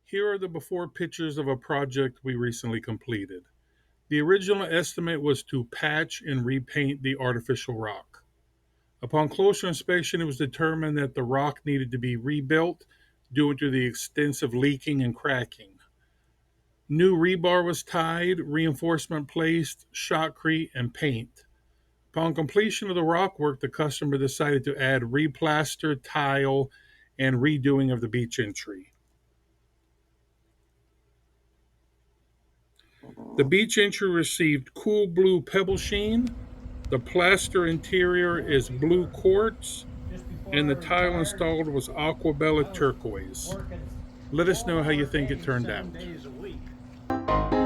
Here are the before pictures of a project we recently completed. The original estimate was to patch and repaint the artificial rock. Upon closer inspection, it was determined that the rock needed to be rebuilt due to the extensive leaking and cracking. New rebar was tied, reinforcement placed, shotcrete, and paint. Upon completion of the rock work, the customer decided to add replaster, tile, and redoing of the beach entry. The beach entry received Cool Blue Pebble Sheen. The plaster interior is Blue Quartz, Just before and I the tile retired, installed was I Aquabella was Turquoise. working Let us know how you 12-hour think it days, turned 7 out. days a week.